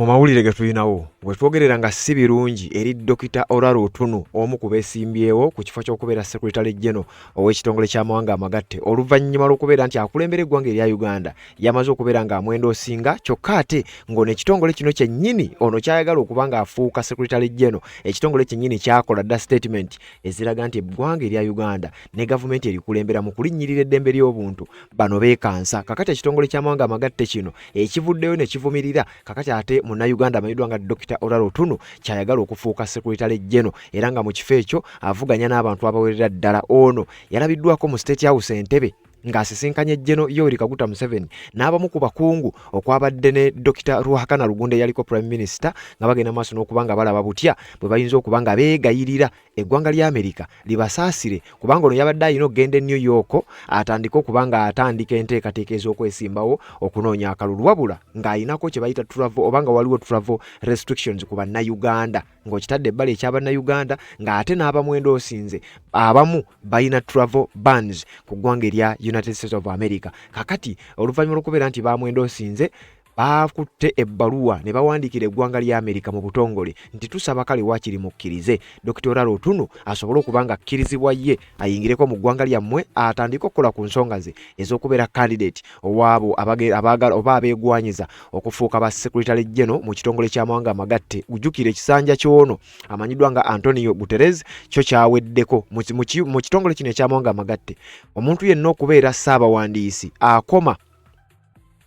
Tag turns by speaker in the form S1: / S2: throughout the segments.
S1: Mu mawulire ge tulinawo bwe twogerera nga si birungi eri Dr. Olara Otunu omu ku beesimbyewo ku kifo ky'okubeera Secretary General ow'ekitongole ky'amawanga amagatte oluvannyuma lw'okubeera nti akulembera eggwanga erya Uganda yamaze okubeera ng'amwenda osinga kyokka ate ng'ono ekitongole kino kyennyini ono kyayagala okuba ng'afuuka Secretary General ekitongole kyennyini kyakola dda statement eziraga nti eggwanga erya Uganda ne gavumenti erikulembera mu kulinnyirira eddembe ly'obuntu bano beekansa kakati ekitongole ky'amawanga amagatte kino ekivuddeyo ne kivumirira kakati ate Munnayuganda amanyiddwa nga Dr. Olara Otunu kyayagala okufuuka Secretary General era nga mu kifo ekyo avuganya n'abantu abawerera ddala ono yalabiddwako mu State House Entebbe ng'asisinkanye Jeno Yoweri Kaguta Museveni n'abamu ku bakungu okwabadde ne Dr. Ruhakana Rugunda yaliko Prime Minister nga bagenda maaso n'okubanga balaba butya bwe bayinza okuba nga beegayirira eggwanga lya Amerika libasaasire kubanga ono yabadde ayina okugenda e New York atandika okuba nga atandika enteekateeka ez'okwesimbawo okunoonya akalulu wabula ng'ayinako kye bayita travel oba nga waliwo travel restrictions ku bannayuganda ng'okitadde ebbali eky'abannayuganda ng'ate n'abamwenda osinze abamu bayina travel bans ku ggwanga erya United States of America. Kakati oluvannyuma lw'okubeera nti bamwenda osinze bakutte ebbaluwa ne bawandiikira eggwanga lya Amerika mu butongole nti tusaba kale waakiri mukkirize Dr. Olara Otunu asobole okuba nga akkirizibwa ye ayingireko mu ggwanga lyammwe atandike okukola ku nsonga ze ez'okubeera candidate owaabo abaagala oba abeegwanyiza okufuuka ba Secretary General mu kitongole ky'amawanga amagatte. Ujjukire ekisanja ky'ono amanyiddwa nga Antonio Guterres kyo kyaweddeko mu kitongole kino eky'amawanga amagatte omuntu yenna okubeera ssaabawandiisi akoma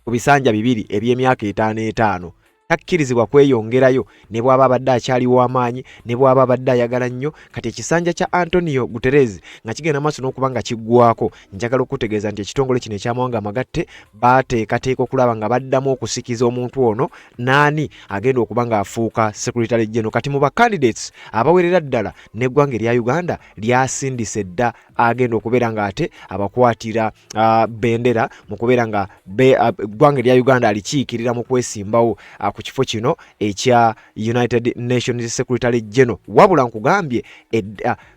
S1: ku bisanja bibiri eby'emyaka 5 takkirizibwa kweyongerayo ne bw'aba abadde akyaliwo amaanyi ne bw'aba abadde ayagala nnyo. Kati ekisanja kya Antonio Guterres nga kigenda maaso n'okuba nga kiggwako njagala okutegeeza nti ekitongole kino eky'amawanga amagatte baateekateeka okulaba nga baddamu okusikiza omuntu ono naani agenda okuba ng'afuuka Secretary General. Kati mu ba-candidates abawerera ddala n'eggwanga erya Uganda lyasindise dda agenda okubeera ng'ate abakwatira bendera mu kubeera nga eggwanga erya Uganda alikiikirira mu kwesimbawo ku kifo kino ekya United Nations Secretary General. Wabula nkugambye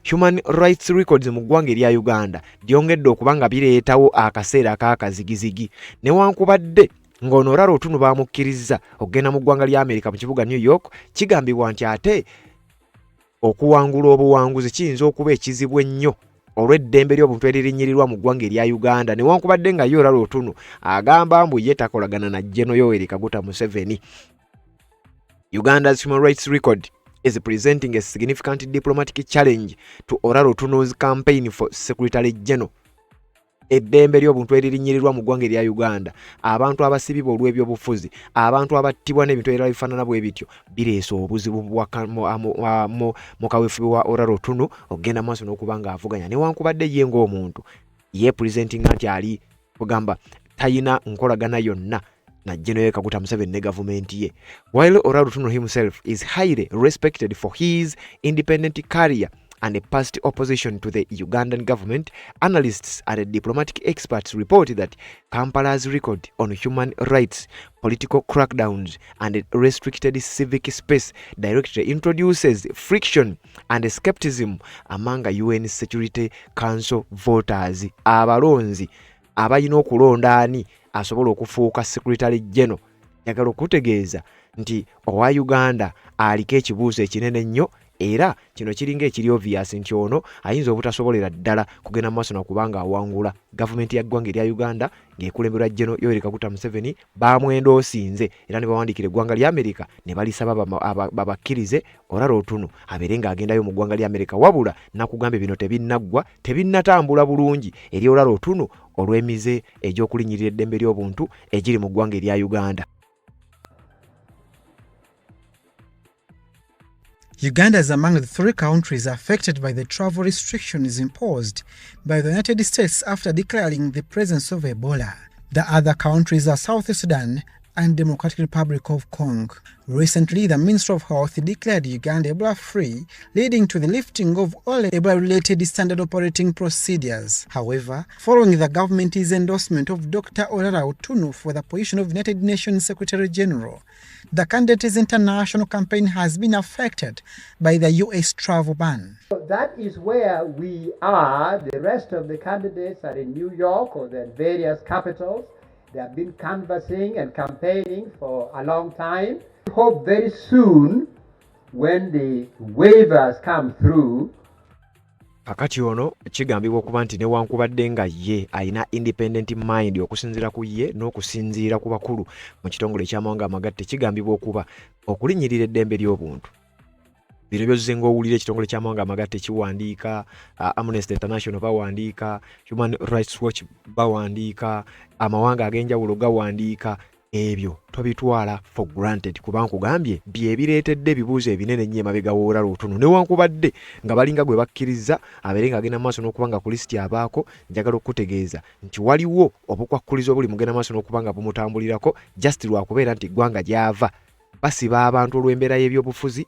S1: human rights records mu ggwanga erya Uganda byongedde okuba nga bireetawo akaseera ak'akazigizigi newankubadde ng'ono Olara Otunu bamukkiriza okugenda mu ggwanga lya Amerika mu kibuga New York. Kigambibwa nti ate okuwangula obuwanguzi kiyinza okuba ekizibu ennyo olw'eddembe ly'obuntu eririnnyirirwa mu ggwanga erya Uganda newankubadde nga ye Olara Otunu agamba mbu ye takolagana na Jeno Yoweri Kaguta Museveni. Uganda's human rights record is presenting a significant diplomatic challenge to Olara Otunu's campaign for Secretary General. Eddembe ly'obuntu eririnnyirirwa mu ggwanga erya Uganda, abantu abasibibwa olw'ebyobufuzi, abantu abattibwa n'ebintu ebirala bifaanana bwe bityo bireese obuzibu mu kaweefube wa Olara Otunu okugenda maaso n'okuba ng'avuganya newankubadde ye ng'omuntu yeepulizentinga nti ali kugamba tayina nkolagana yonna na Jeno Yoweri Kaguta Museveni ne gavumenti ye. While Olara Otunu himself is highly respected for his independent career and a past opposition to the Ugandan government, analysts and diplomatic experts report that Kampala's record on human rights, political crackdowns, and restricted civic space directly introduces friction and skepticism among UN Security Council voters. Abalonzi abalina okulonda ani asobola okufuuka Secretary General yagala okutegeeza nti owa Uganda aliko ekibuuzo ekinene nnyo era kino kiringa ekiri obvious nti ono ayinza obutasobolera ddala kugenda maaso n'okubanga awangula gavumenti ya ggwanga erya Uganda ng'ekulemberwa Jeno Yoweri Kaguta Museveni baamwenda osinze era ne bawandiikira eggwanga lya Amerika ne balisaba babakkirize Olara Otunu abeere ng'agendayo mu ggwanga lya Amerika. Wabula nakugambye bino tebinnaggwa tebinnatambula bulungi eri Olara Otunu olw'emize egy'okulinnyirira eddembe ly'obuntu egiri mu ggwanga erya Uganda.
S2: Uganda is among the 3 countries affected by the travel restrictions imposed by the United States after declaring the presence of Ebola. The other countries are South Sudan and Democratic Republic of Congo. Recently, the Ministry of Health declared Uganda Ebola-free, leading to the lifting of all Ebola-related standard operating procedures. However, following the government's endorsement of Dr. Olara Otunu for the position of United Nations Secretary General, the candidate's international campaign has been affected by the US travel ban.
S3: So that is where we are. The rest of the candidates are in New York or the various capitals. They have been canvassing and campaigning for a long time. Hope very soon when the waivers come through.
S1: Kakati ono kigambibwa okuba nti newankubadde nga ye alina independent mind okusinziira ku ye n'okusinziira ku bakulu mu kitongole eky'amawanga amagatte, kigambibwa okuba okulinnyirira eddembe ly'obuntu. Bino byozze ng'owulira ekitongole ky'amawanga amagatte kiwandiika, Amnesty International bawandiika, Human Rights Watch bawandiika, amawanga ag'enjawulo gawandiika. Ebyo tobitwala for granted kubanga kugambye bye bireetedde ebibuuzo ebinene nnyo emabega w'Olara Otunu. Newankubadde nga balinga gwe bakkiriza abeere nga agenda maaso n'okubanga ku lisiti abaako, njagala okutegeeza nti waliwo obukwakkulizo obuli mugenda maaso n'okubanga bumutambulirako just lwakubeera nti ggwanga gy'ava basiba abantu olw'embeera y'ebyobufuzi,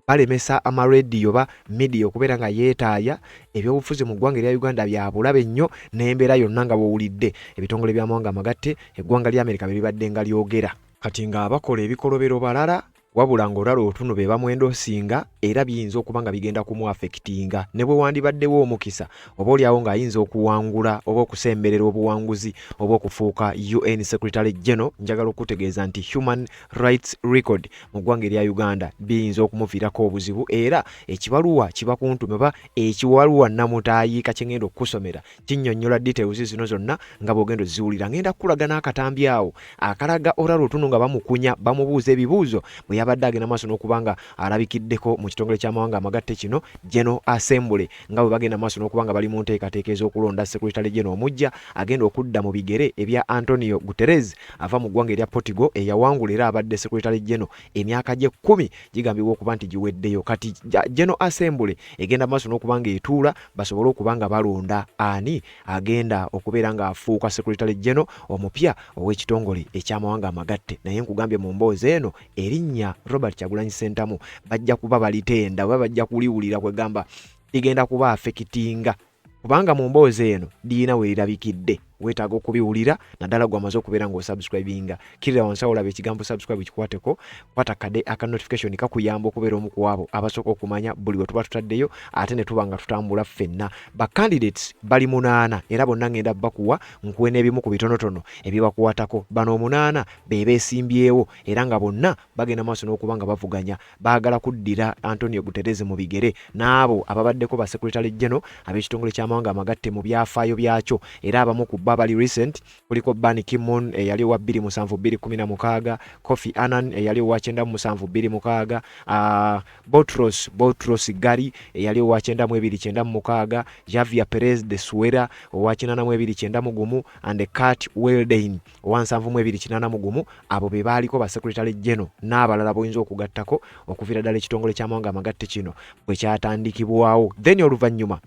S1: balemesa amarediyo ba media okubeera nga yeetaaya ebyobufuzi mu ggwanga erya Uganda bya bulabe nnyo, n'embeera yonna nga bw'owulidde ebitongole by'amawanga amagatte eggwanga lya Amerika bye bibadde nga lyogera. Kati nga abakola ebikolobero balala wabula ng'Olara Otunu be bamwendosinga era biyinza okuba nga bigenda kumuafekitinga ne bwe wandibaddewo omukisa oba oliawo ng'ayinza okuwangula oba okusemberera obuwanguzi oba okufuuka UN Secretary General. Njagala okutegeeza nti human rights record mu ggwanga erya Uganda biyinza okumuviirako obuzibu, era ekibaluwa kiba kuntume oba ekiwaluwa namutaayiika kye ngenda okusomera kinnyonnyola details zino zonna nga bw'ogenda oziwulira. Ngenda kukulaga n'akatambi awo akalaga Olara Otunu nga bamukunya bamubuuza ebibuuzo bwe yabadde agenda maaso n'okubanga alabikiddeko mu kitongole ky'amawanga amagatte kino General Assembly, nga bwe bagenda maaso n'okubanga bali mu nteekateeka ez'okulonda Secretary General omujja agenda okudda mu bigere ebya Antonio Guterres ava mu ggwanga erya Portugal eyawangula era abadde Secretary General emyaka gye 10 gigambibwa okuba nti giweddeyo. Kati General Assembly egenda maaso n'okubanga etuula basobole okubanga balonda ani agenda okubeera nga afuuka Secretary General omupya ow'ekitongole eky'amawanga amagatte. Naye nkugambye mu mboozi eno erinnya Robert Kyagulanyi Ssentamu bajja kuba balitenda oba bajja kuliwulira kwegamba ligenda kuba afekitinga kubanga mu mboozi eno liina we lirabikidde. Weetaaga okubiwulira naddala gwe amaze okubeera ng'osubscribinga. Kirira wansi awo olaba ekigambo subscribe kikwateko, kwata kade aka notification kakuyamba okubeera omu ku abo abasooka okumanya buli we tuba tutaddeyo ate ne tuba nga tutambula ffenna. Ba candidates bali 8 era bonna ngenda bakuwa nkuwe n'ebimu ku bitonotono ebibakwatako. Bano 8 be beesimbyewo era nga bonna bagenda maaso n'okuba nga bavuganya baagala kuddira Antonio Guterres mu bigere n'abo ababaddeko ba Secretary General ab'ekitongole ky'amawanga amagatte mu byafaayo byakyo era abamu ku bali recent kuliko Ban Ki-moon eyali wa 2/7/2016, Kofi Annan eyali wa 9/7/2016, Boutros Ghali eyali wa 9/2016, Javier Perez de Suera wa 8/2091 and Kurt Wildheim wa 7/2081. Abo be baaliko ba Secretary General n'abalala boyinza okugattako okuviira ddala ekitongole ky'amawanga amagatte kino bwe kyatandikibwawo. Then oluvannyuma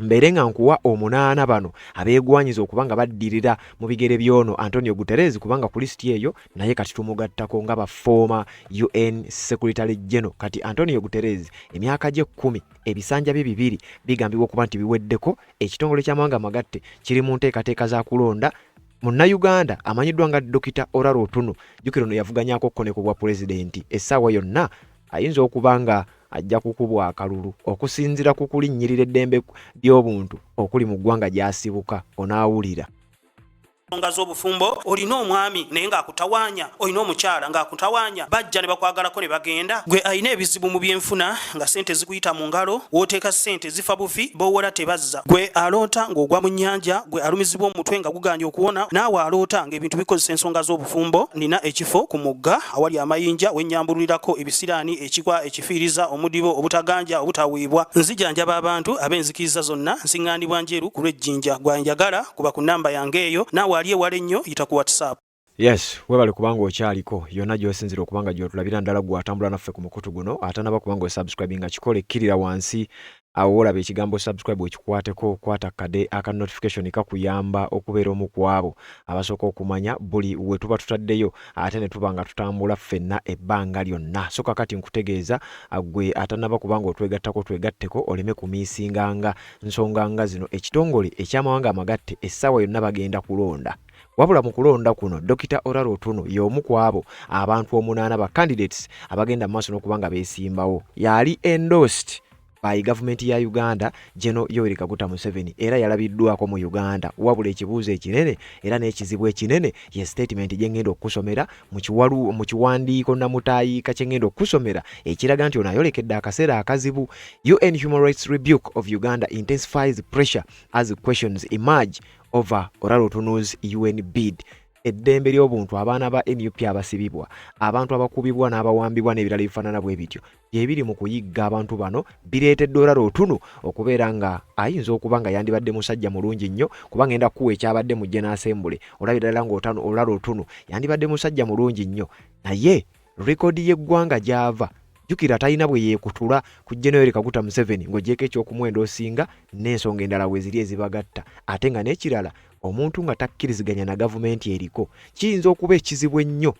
S1: mbere nga nkuwa 8 bano abeegwanyiza okubanga baddirira mu bigere by'ono Antonio Guterres kubanga ku lisiti eyo naye kati tumugattako nga ba former UN Secretary General. Kati Antonio Guterres emyaka gye 10 ebisanja bye 2 bigambibwa okuba nti biweddeko ekitongole ky'amawanga amagatte kiri mu nteekateeka za kulonda Munnayuganda amanyiddwa nga Dr. Olara Otunu. Jjukira ono yavuganyako kkoneko bwa pulezidenti essaawa yonna ayinza okubanga ajja kukubwa akalulu okusinzira ku kulinnyirira eddembe by'obuntu okuli mu ggwanga gy'asibuka onaawulira.
S4: Nga z'obufumbo olina omwami naye ng'akutawanya, olina omukyala ng'akutawanya, bajja ne bakwagalako ne bagenda. Gwe alina ebizibu mu byenfuna nga sente zikuyita mu ngalo, wooteeka sente zifa bufi b'owola tebazza. Gwe aloota ng'ogwa mu nnyanja, gwe alumizibwa omutwe nga guganye okuwona, naawe aloota ng'ebintu bikozesa ensonga z'obufumbo. Nina ekifo ku mugga awali amayinja wennyambulirako ebisiraani, ekikwa, ekifiiriza, omudibo, obutaganja, obutaweebwa. Nzijanjaba abantu ab'enzikiriza zonna, nsiŋŋaanibwa njeru ku lw'ejjinja. Gwanjagala kuba ku nnamba yange eyo, naawe aliye wale nnyo yita ku WhatsApp.
S1: Yes, webale kubanga okyaliko yonna gy'osinzira okubanga gy'otulabira ddala gw'atambula naffe ku mukutu guno ate naba kubanga osubscribinga kikole kirira wansi awo olaba ekigambo subscribe ekikwateko kwata kade aka notification kakuyamba okubeera omu ku abo abasooka okumanya buli we tuba tutaddeyo ate ne tuba nga tutambula ffenna ebbanga lyonna. So kakati nkutegeeza gwe atanaba kubanga twegatteko oleme kumiisinganga nsonga nga zino. Ekitongole eky'amawanga amagatte essaawa yonna bagenda kulonda. Wabula mu kulonda kuno Dr. Olara Otunu y'omu ku abo abantu 8 ba candidates abagenda mu maaso n'okubanga beesimbawo. Yali endorsed by gavumenti ya Uganda General Yoweri Kaguta Museveni era yalabiddwako mu Uganda. Wabula ekibuuzo ekinene era n'ekizibu ekinene ye statement gye ngenda okusomera mu kiwandiiko namutayiika kye ngenda okusomera ekiraga nti ono ayolekedde akaseera akazibu. UN Human Rights Rebuke of Uganda intensifies pressure as questions emerge over Olara Otunu's UN bid. Eddembe ly'obuntu abaana ba NUP abasibibwa, abantu abakubibwa n'abawambibwa n'ebirala bifaanana bwe bityo byebiri mu kuyigga abantu bano bireetedde Olara Otunu okubeera nga ayinza okuba nga yandibadde musajja mulungi nnyo kuba ngenda kuwa ekyabadde mu General Assembly. Olabira ddala nga Olara Otunu yandibadde musajja mulungi nnyo, naye rekodi y'eggwanga gy'ava jukira talina bwe yeekutula ku General Kaguta Museveni ng'ogyeko eky'okumuwendo osinga n'ensonga endala we ziri ezibagatta. Ate nga n'ekirala omuntu nga takkiriziganya na gavumenti eriko kiyinza okuba ekizibu ennyo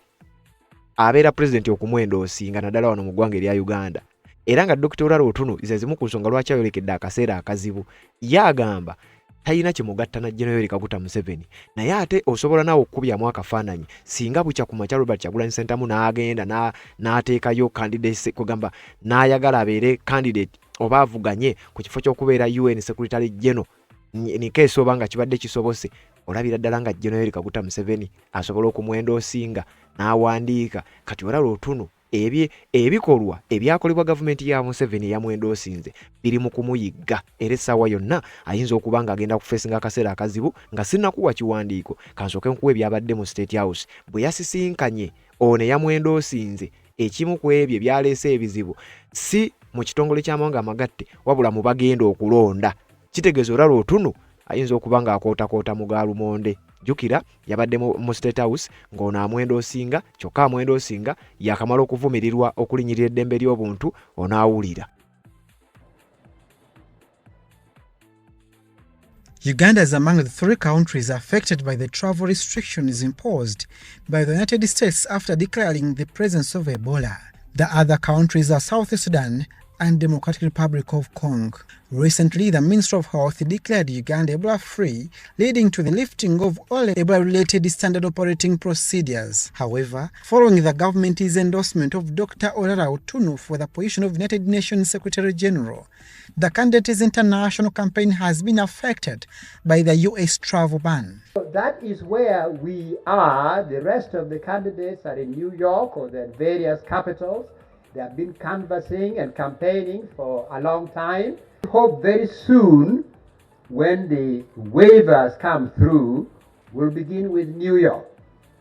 S1: abeera pulezidenti okumuwendo osinga naddala wano mu ggwanga erya Uganda. Era nga Dr. Olara Otunu ze zimu ku nsonga lwaki ayolekedde akaseera akazibu. Yagamba talina kimugatta na General Kaguta Museveni, naye ate osobola naawe okukubyamu akafaananyi singa bukya ku makya Robert Kyagulanyi Ssentamu n'agenda n'ateekayo candidates kugamba n'ayagala abeere candidate oba avuganye ku kifo ky'okubeera UN Secretary General nikeesa oba nga kibadde kisobose. Olabira ddala nga General Kaguta Museveni asobola okumuwendo osinga n'awandiika kati Olara Otunu ebikolwa ebyakolebwa gavumenti ya Museveni eyamuwendo osinze biri mu kumuyigga era essaawa yonna ayinza okuba nga agenda kufeesinga akaseera akazibu nga sinnakuwa kiwandiiko kansooke nkuwa ebyabadde mu State House bwe yasisinkanye ono eyamuwendo osinze. Ekimu ku ebyo byaleese ebizibu si mu kitongole ky'amawanga amagatte wabula mu bagenda okulonda. Kitegeeza Olara Otunu ayinza okuba nga akootakoota mu gaalumonde. Jukira yabadde mu State House ng'ono amuwendo osinga kyokka amuwendo osinga yakamala okuvumirirwa okulinyirira eddembe ly'obuntu onaawulira.
S2: Uganda is among the 3 countries affected by the travel restrictions imposed by the United States after declaring the presence of Ebola. The other countries are South Sudan and Democratic Republic of Congo. Recently, the Minister of Health declared Uganda Ebola-free, leading to the lifting of all Ebola-related standard operating procedures. However, following the government's endorsement of Dr. Olara Otunu for the position of United Nations Secretary General, the candidate's international campaign has been affected by the US travel ban.
S3: That is where we are. The rest of the candidates are in New York or their various capitals. They have been canvassing and campaigning for a long time. We hope very soon, when the waivers come through, we'll begin with New York.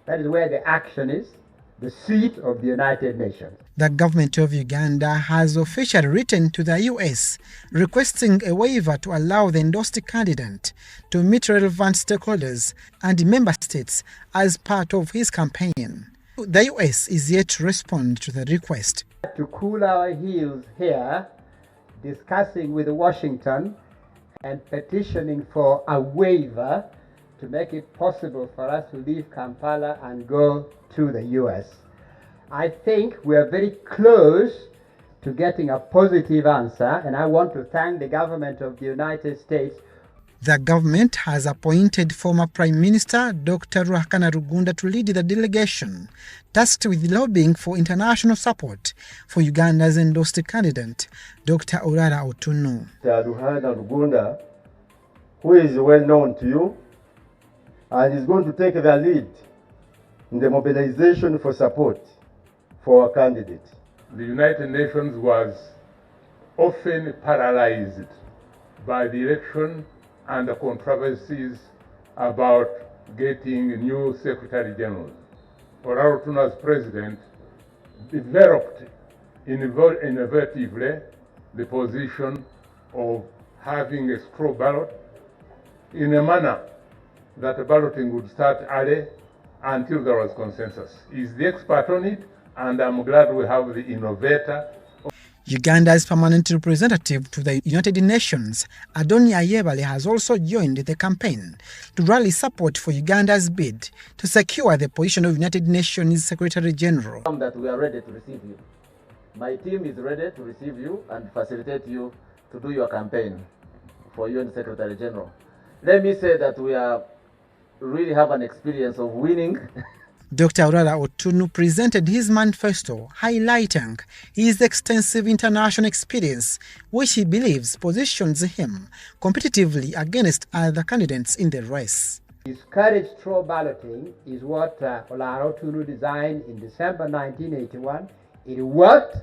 S3: That is where the action is, the seat of the United Nations.
S2: The government of Uganda has officially written to the US requesting a waiver to allow the endorsed candidate to meet relevant stakeholders and member states as part of his campaign. The US is yet to respond to the request.
S3: To cool our heels here, discussing with Washington and petitioning for a waiver to make it possible for us to leave Kampala and go to the US. I think we are very close to getting a positive answer, and I want to thank the government of the United States.
S2: The government has appointed former Prime Minister Dr. Rugunda to lead the delegation tasked with lobbying for international support for Uganda's endorsed candidate, Dr. Olara Otunu.
S5: Rugunda, who is well known to you, and is going to take the lead in the mobilization for support for our candidate.
S6: The United Nations was often paralyzed by the election and the controversies about getting new Secretary General. Olara Otunu as President developed innovatively the position of having a straw ballot in a manner that the balloting would start early until there was consensus. He's the expert on it, and I'm glad we have the innovator.
S2: Uganda's permanent representative to the United Nations, Adoni Ayebale, has also joined the campaign to rally support for Uganda's bid to secure the position of United Nations Secretary General.
S7: That we are ready to receive you. My team is ready to receive you and facilitate you to do your campaign for UN Secretary General. Let me say that we really have an experience of winning.
S2: Dr. Olara Otunu presented his manifesto highlighting his extensive international experience, which he believes positions him competitively against other candidates in the race.
S3: Discourage straw balloting is what Olara Otunu designed in December 1981. It worked.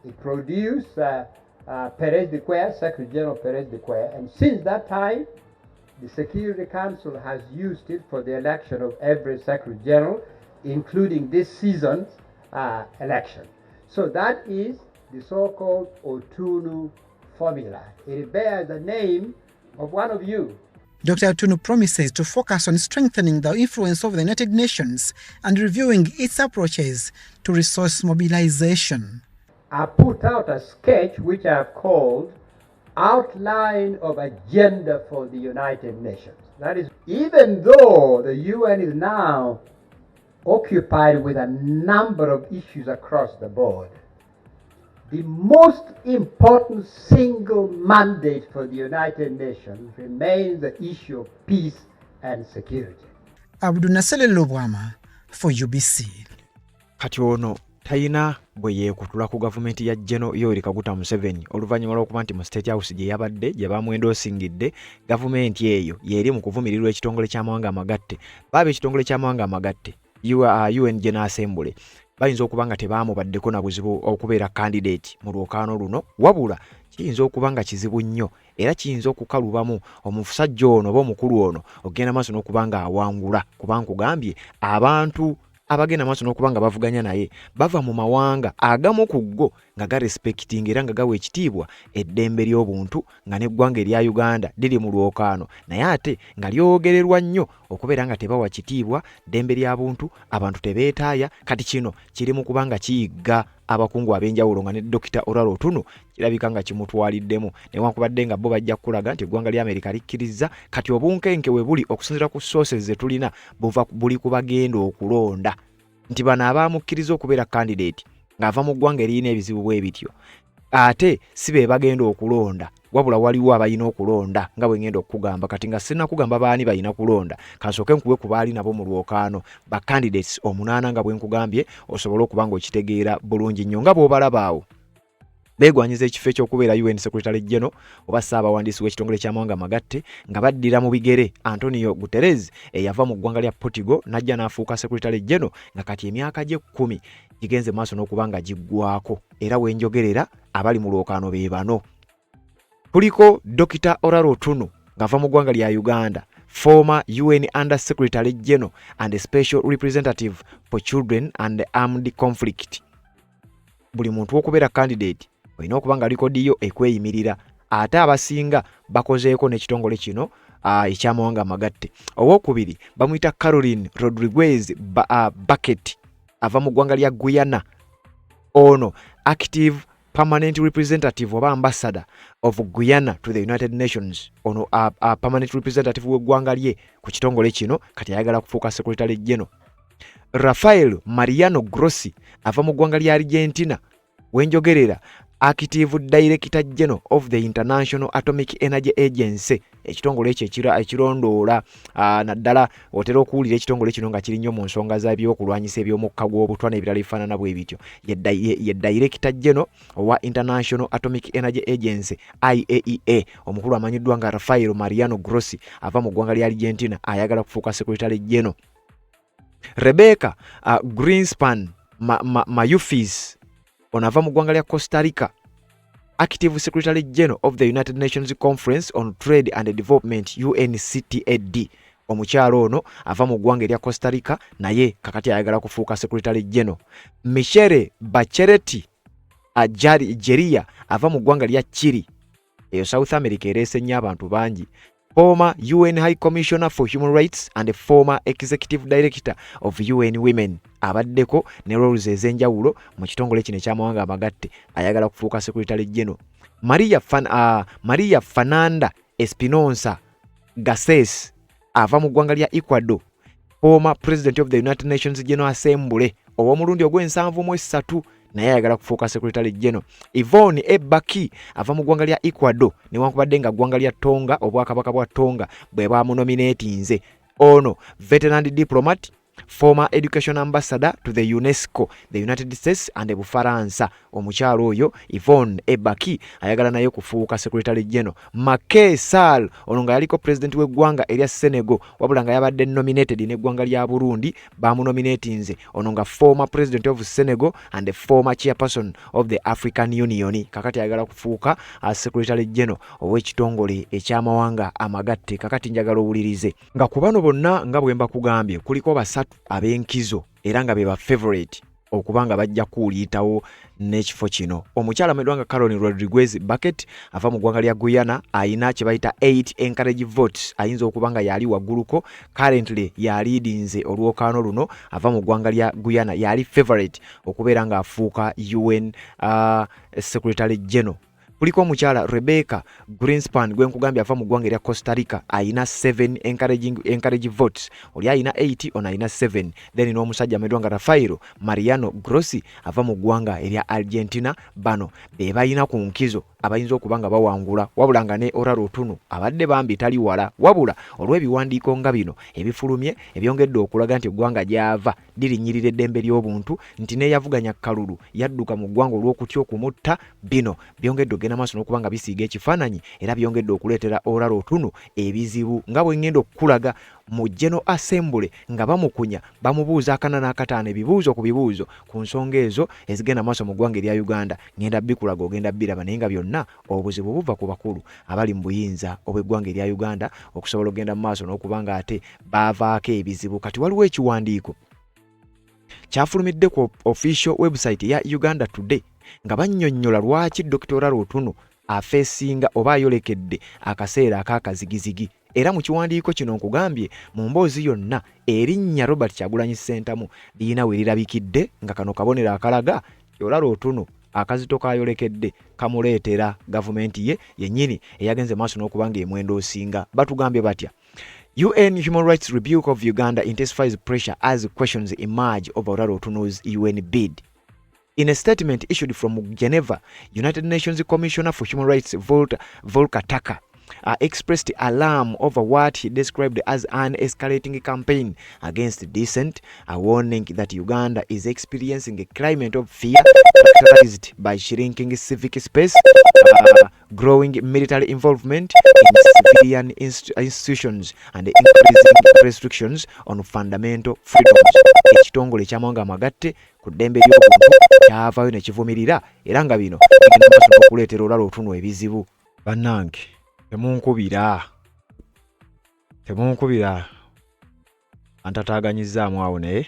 S3: It produced Perez de Cuellar, Secretary General Perez de Cuellar, and since that time, the Security Council has used it for the election of every Secretary General, including this season's election. So that is the so-called Otunu formula. It bears the name of one of you.
S2: Dr. Otunu promises to focus on strengthening the influence of the United Nations and reviewing its approaches to resource mobilization.
S3: I put out a sketch which I've called Outline of Agenda for the United Nations. That is, even though the UN is now occupied with a number of issues across the board, the most important single mandate for the United Nations remains the issue of peace and security.
S2: Abdunasele Lobwama for UBC.
S1: Kati ono tayina bwe yeekutula ku gavumenti ya General Yoweri Kaguta Museveni oluvannyuma lw'okuba nti mu State House gye yabadde gye bamwendosingidde gavumenti eyo yeri mu kuvumirirwa ekitongole ky'amawanga amagatte. Baaba ekitongole ky'amawanga amagatte UN General Assembly bayinza okuba nga tebaamubaddeko na buzibu okubeera candidate mu lwokaano luno, wabula kiyinza okuba nga kizibu nnyo era kiyinza okukalubamu omusajja ono oba omukulu ono okugenda maaso n'okuba nga awangula, kuba nkugambye abantu abagenda maaso n'okuba nga bavuganya naye bava mu mawanga agamu ku go nga garespecting era nga gawa ekitiibwa eddembe ly'obuntu nga n'eggwanga erya Uganda liri mu lwokaano, naye ate nga lyogererwa nnyo okubeera nga tebawa kitiibwa ddembe ly'abuntu, abantu tebeetaaya. Kati kino kiri mu kuba nga kiyigga abakungu ab'enjawulo nga ne Dr. Olara Otunu kirabika nga kimutwaliddemu, newankubadde nga bo bajja kulaga nti eggwanga lya Amerika likkiriza. Kati obunkenke we buli okusinziira ku sources ze tulina buli ku bagenda okulonda nti bano abaamukkiriza okubeera candidate ng'ava mu ggwanga eriyina ebizibu bwe bityo ate si be bagenda okulonda, wabula waliwo abayina okulonda nga bwe ngenda okugamba. Kati nga sina kugamba baani bayina kulonda, kansooke nkuwe ku baali nabo mu lwokaano ba candidates 8 nga bwe nkugambye osobole okuba nga okitegeera bulungi nnyo nga bw'obalaba awo. Beegwanyiza ekifo ekyokubeera UN Secretary General oba Ssaabawandiisi w'ekitongole ky'amawanga amagatte nga baddira mu bigere Antonio Guterres eyava mu ggwanga lya Portugal n'ajja n'afuuka Secretary General nga kati emyaka gye 10 gigenze maaso n'okuba nga giggwako, era wenjogerera abali mu lwokaano be bano. Kuliko Dr. Olara Otunu ng'ava mu ggwanga lya Uganda, former UN Under Secretary General and Special Representative for Children and Armed Conflict. Buli muntu okubeera candidate olina okuba nga likodiyo ekweyimirira, ate abasinga bakozeeko n'ekitongole kino eky'amawanga amagatte. Owookubiri bamuyita Caroline Rodriguez Bucket ava mu ggwanga lya Guyana. Ono active permanent representative oba ambassador of Guyana to the United Nations. Ono permanent representative w'eggwanga lye ku kitongole kino kati ayagala kufuuka Secretary General. Rafael Mariano Grossi ava mu ggwanga lya Argentina, wenjogerera active director general of the International Atomic Energy Agency, ekitongole ekyo ekirondoola naddala otera okuwulira ekitongole kino nga kiri nnyo mu nsonga z'ebyokulwanyisa eby'omukka gw'obutwa n'ebirala ebifaanana bwe bityo. Ye director general wa International Atomic Energy Agency IAEA, omukulu amanyiddwa nga Rafael Mariano Grossi ava mu ggwanga lya Argentina ayagala kufuuka Secretary General. Rebecca Greenspan Mayufis onava mu ggwanga lya Costa Rica, active Secretary General of the United Nations Conference on Trade and Development UNCTAD. Omukyalo ono ava mu ggwanga erya Costa Rica naye kakati ayagala kufuuka Secretary General. Michelle Bachelet Jeria ava mu ggwanga lya Chile, eyo South America ereese nnyo abantu bangi. Former UN High Commissioner for Human Rights and former Executive Director of UN Women, abaddeko ne roles ez'enjawulo mu kitongole kino eky'amawanga amagatte, ayagala kufuuka Secretary General. Maria Fernanda Espinosa Garces ava mu ggwanga lya Ecuador, former President of the United Nations General Assembly ow'omulundi ogw'73 naye ayagala kufuuka Secretary General. Yvonne Ebaki ava mu ggwanga lya Ecuador newankubadde nga ggwanga lya Tonga obwakabaka bwa Tonga bwe baamunominatinze. Ono veteran diplomat former education ambassador to the UNESCO, the United States and Bufaransa. Omukyalo oyo Yvonne Ebaki ayagala naye kufuuka Secretary General. Macky Sall ono nga yaliko president w'eggwanga erya Senegal wabula nga yabadde nominated n'eggwanga lya Burundi bamunominatinze ono nga former president of Senegal and the former chairperson of the African Union. Kakati ayagala kufuuka Secretary General ow'ekitongole eky'amawanga amagatte. Kakati njagala owulirize nga ku bano bonna nga bwe mbakugambye kuliko basatu ab'enkizo era nga be ba favorite okubanga bajja kuuliyitawo n'ekifo kino. Omukyala medwanga Caroline Rodriguez Bucket ava mu ggwanga lya Guyana ayina kye bayita 8 encourage votes, ayinza okubanga yali wagguluko. Currently yaliidinze olwokaano luno, ava mu ggwanga lya Guyana, yali favorite okubeera nga afuuka UN Secretary General. Kuliko omukyala Rebecca Greenspan gwe nkugambye ava mu ggwanga erya Costa Rica ayina 7 encourage votes, oli ayina 8 ono ayina 7. Then n'omusajja medwanga Rafaelo Mariano Grossi ava mu ggwanga erya Argentina. Bano be bayina ku nkizo abayinza okubanga bawangula, wabula nga ne Olara Otunu abadde bambi tali wala, wabula olw'ebiwandiiko nga bino ebifulumye ebyongedde okulaga nti eggwanga gy'ava lirinyirira eddembe ly'obuntu, nti n'eyavuganya kalulu yadduka mu ggwanga olw'okutya okumutta. Bino byongedde ogenda maaso n'okubanga bisiiga ekifaananyi era byongedde okuleetera Olara Otunu ebizibu nga bwe ngenda okukulaga mu General Assembly nga bamukunya bamubuuza akana n'akataano ebibuuzo ku bibuuzo ku nsonga ezo ezigenda maaso mu ggwanga erya Uganda. Ngenda bikulaga ogenda biraba naye nga byonna obuzibu buva ku bakulu abali mu buyinza obw'eggwanga erya Uganda okusobola ogenda mu maaso n'okubanga ate baavaako ebizibu. Kati waliwo ekiwandiiko kyafulumidde ku official website ya Uganda Today nga bannyonnyola lwaki Dr. Olara Otunu afeesinga oba ayolekedde akaseera ak'akazigizigi. Era mu kiwandiiko kino nkugambye mu mboozi yonna erinnya Robert Kyagulanyi Ssentamu liyina we lirabikidde nga kano kabonero akalaga Olara Otunu akazito kayolekedde kamuleetera gavumenti ye yennyini eyagenze maaso n'okubanga emwendo osinga. Batugambye batya: UN Human Rights Rebuke of Uganda intensifies pressure as questions emerge over Olara Otunu's UN bid. In a statement issued from Geneva, United Nations Commissioner for Human Rights Volker Turk expressed alarm over what he described as an escalating campaign against dissent, warning that Uganda is experiencing a climate of fear characterized by shrinking civic space, growing military involvement in civilian institutions, and increasing restrictions on fundamental freedoms. Ekitongole ky'amawanga amagatte ku ddembe ly'obuntu kyavaayo ne kivumirira era nga bino bigenda maaso n'okuleetera Olara Otunu ebizibu. Bannange temunkubira antataaganyizaamu awo naye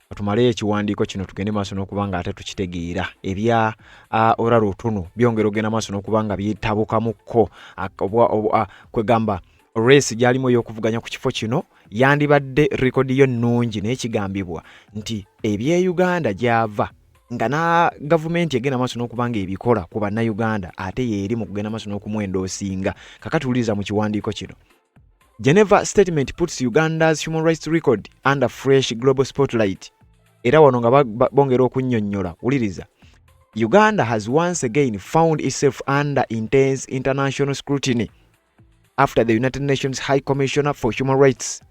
S1: batumaleyo ekiwandiiko kino tugende maaso n'okubanga ate tukitegeera ebya Olara Otunu byongera ogenda maaso n'okubanga byetabukamukko kwegamba race gyalimu ey'okuvuganya ku kifo kino yandibadde rekodi yo nnungi naye kigambibwa nti ebye Uganda gyava nga na gavumenti egenda maaso n'okubanga ebikola ku bannayuganda ate yeeri mu kugenda maaso n'okumwenda osinga. Kakatuuliza mu kiwandiiko kino: Geneva statement puts Uganda's human rights record under fresh global spotlight. Era wano nga bongera okunnyonnyola, wuliriza: Uganda has once again found itself under intense international scrutiny after the United Nations High Commissioner for Human Rights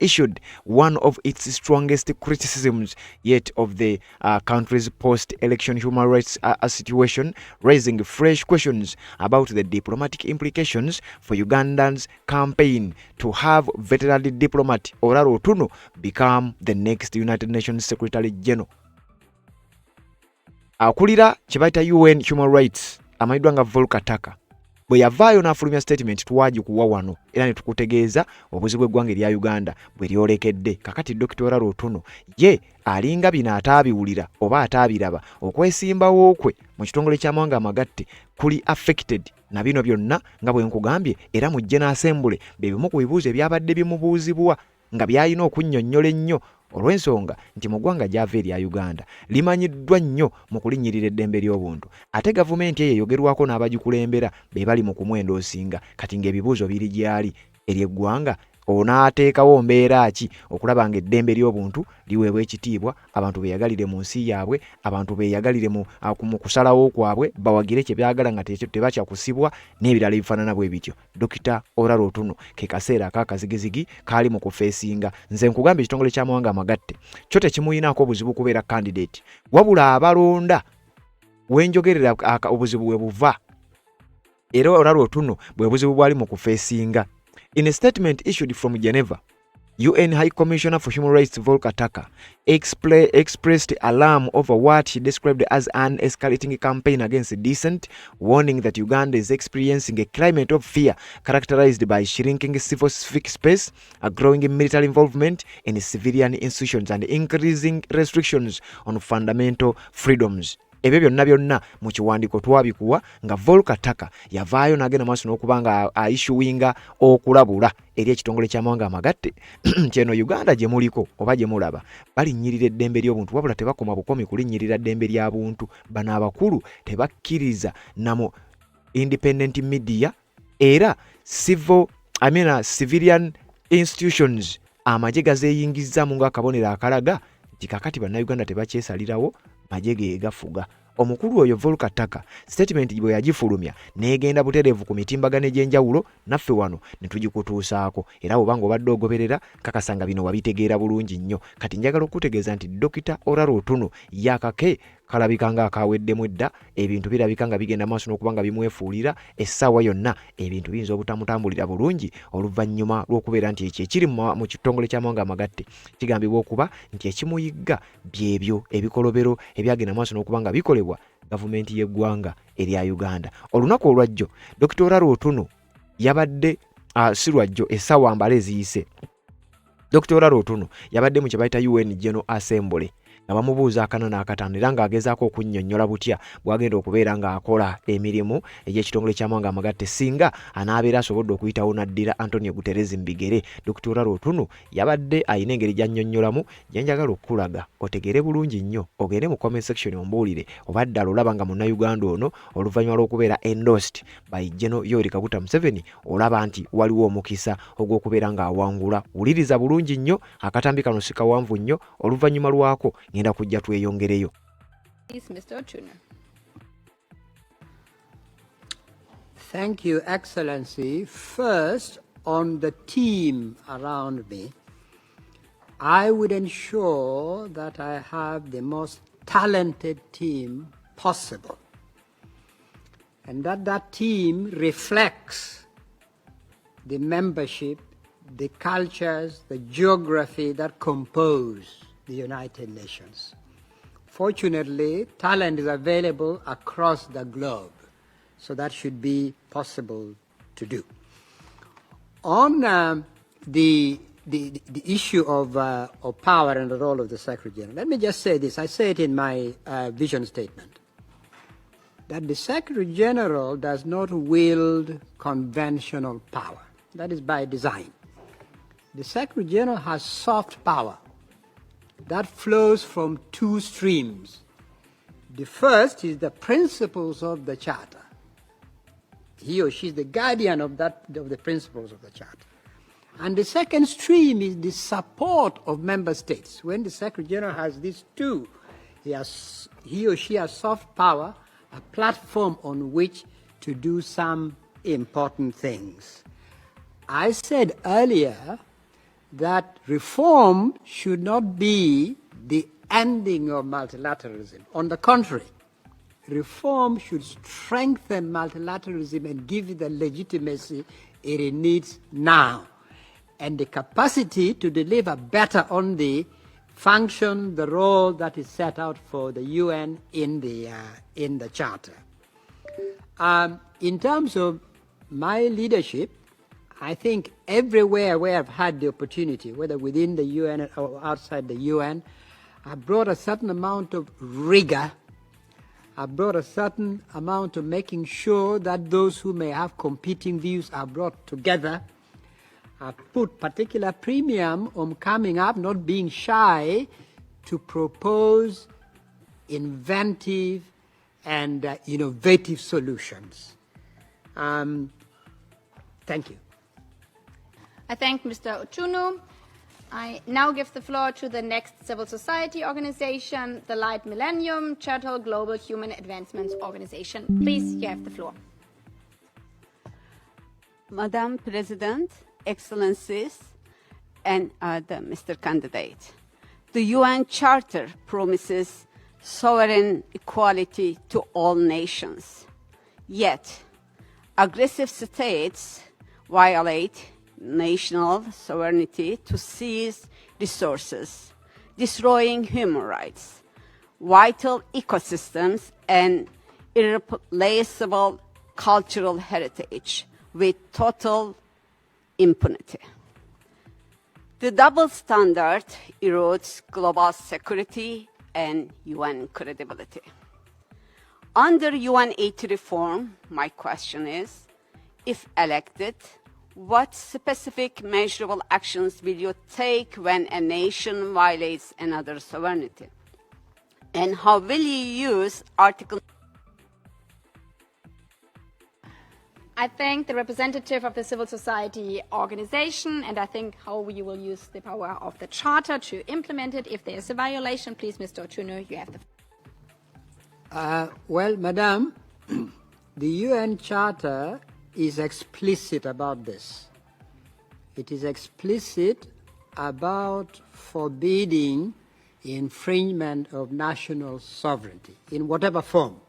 S1: issued one of its strongest criticisms yet of the country's post-election human rights situation, raising fresh questions about the diplomatic implications for Uganda's campaign to have veteran diplomat Olara Otunu become the next United Nations Secretary General. Akulira kye bayita UN Human Rights amayiddwa nga Volker Turk bwe yavaayo n'afulumya statement tuwagikuwa wano era ne tukutegeeza obuzibu bw'eggwanga erya Uganda bwe lyolekedde. Kakati Dr. Olara Otunu ye alinga bino ataabiwulira oba ataabiraba, okwesimbawo kwe mu kitongole ky'amawanga amagatte kuli affected na bino byonna nga bwe nkugambye. Era mu General Assembly bye bimu ku bibuuzo ebyabadde bimubuuzibwa nga byalina okunnyonnyola ennyo olw'ensonga nti mu ggwanga gy'ava erya Uganda limanyiddwa nnyo mu kulinnyirira eddembe ly'obuntu, ate gavumenti eyo eyogerwako n'abagikulembera be bali mu kumwenda osinga. Kati ng'ebibuuzo biri gyali ery'eggwanga onaateekawo mbeera ki okulaba nga eddembe ly'obuntu liweebwa ekitiibwa, abantu beeyagalire mu nsi yaabwe, abantu beeyagalire mu kusalawo kwabwe, bawagire kye byagala nga tebakya kusibwa n'ebirala ebifaanana bwe bityo. Dr. Olara Otunu ke kaseera ak'akazigizigi kaali mu kufeesinga. Nze nkugamba ekitongole ky'amawanga amagatte kyo tekimuyinaako obuzibu kubeera candidate, wabula abalonda wenjogerera obuzibu bwe buva. Era Olara Otunu bwe buzibu bwali mu kufeesinga. In a statement issued from Geneva, UN High Commissioner for Human Rights Volker Turk expressed alarm over what he described as an escalating campaign against dissent, warning that Uganda is experiencing a climate of fear characterized by shrinking civil civic space, a growing military involvement in civilian institutions, and increasing restrictions on fundamental freedoms. Ebyo byonna mu kiwandiiko twabikuwa nga Volker Turk yavaayo n'agenda maaso n'okuba nga aissuinga okulabula eri ekitongole ky'amawanga amagatte kyeno Uganda gye muliko oba gye mulaba balinnyirira eddembe ly'obuntu, wabula tebakoma bukomi kulinnyirira ddembe lya buntu. Bano abakulu tebakkiriza namu independent media era civilian institutions amagye gazeeyingizzamu ng'akabonero akalaga nti kakati bannayuganda tebakyesalirawo, magye ge gafuga. Omukulu oyo Volker Turk statement bwe yagifulumya n'egenda butereevu ku mitimbagano egy'enjawulo, naffe wano ne tugikutuusaako. Era obanga obadde ogoberera kakasanga bino wabitegeera bulungi nnyo. Kati njagala okutegeeza nti Dr. Olara Otunu yakake kalabika nga akaweddemu edda, ebintu birabika nga bigenda maaso n'okuba nga bimwefuulira, essaawa yonna ebintu biyinza obutamutambulira bulungi oluvannyuma lw'okubeera nti ekyo ekiri mu kitongole ky'amawanga amagatte kigambibwa okuba nti ekimuyigga byebyo ebikolobero ebyagenda maaso n'okuba nga bikolebwa gavumenti y'eggwanga erya Uganda. Olunaku olwajjo Dr. Olara Otunu yabadde si lwajjo, essaawa mbale eziyise, Dr. Olara Otunu yabadde mu kye bayita UN General Assembly nga bamubuuza akana n'akataano era ng'agezaako okunnyonnyola butya bw'agenda okubeera ng'akola emirimu egy'ekitongole ky'amawanga amagatte singa anaabeera asobodde okuyitawo n'addira Antonio Guterres mu bigere. Dr. Olara Otunu yabadde ayina engeri gy'annyonnyolamu gye njagala okukulaga otegeere bulungi nnyo, ogende mu comment section ombuulire oba ddala olaba nga munnayuganda ono oluvannyuma lw'okubeera endorsed by General Yoweri Kaguta Museveni olaba nti waliwo omukisa ogw'okubeera ng'awangula. Wuliriza bulungi nnyo, akatambi kano si kawanvu nnyo, oluvannyuma lwako ngenda kujja tweyongereyo.
S8: Please, Mr. Otunu.
S3: Thank you, Excellency. First, on the team around me, I would ensure that I have the most talented team possible, and that team reflects the membership, the cultures, the geography that compose the United Nations. Fortunately, talent is available across the globe, so that should be possible to do. On the issue of power and the role of the Secretary General, let me just say this. I say it in my vision statement, that the Secretary General does not wield conventional power. That is by design. The Secretary General has soft power that flows from two streams. The first is the principles of the Charter. He or she is the guardian of the principles of the Charter. And the second stream is the support of member states. When the Secretary General has these two, he or she has soft power, a platform on which to do some important things. I said earlier that reform should not be the ending of multilateralism. On the contrary, reform should strengthen multilateralism and give it the legitimacy it needs now, and the capacity to deliver better on the function, the role that is set out for the UN in the Charter. In terms of my leadership, I think everywhere where I've had the opportunity, whether within the UN or outside the UN, I brought a certain amount of rigor. I brought a certain amount of making sure that those who may have competing views are brought together. I put particular premium on coming up, not being shy, to propose inventive and innovative solutions. Thank you.
S8: I thank Mr. Otunu. I now give the floor to the next civil society organization, the Light Millennium Charitable Global Human Advancement Organization. Please, you have the floor.
S9: Madam President, Excellencies, and Mr. Candidate, the UN Charter promises sovereign equality to all nations. Yet, aggressive states violate national sovereignty to seize resources, destroying human rights, vital ecosystems, and irreplaceable cultural heritage with total impunity. The double standard erodes global security and UN credibility. Under UN aid reform, my question is, if elected, what specific measurable actions will you take when a nation violates another sovereignty? And how will you use Article...
S8: I thank the representative of the civil society organization, and I think how you will use the power of the Charter to implement it. If there is a violation, please, Mr. Otunu, you have the
S10: Well, Madam, the UN Charter is explicit about this. It is explicit about forbidding infringement of national sovereignty in whatever form.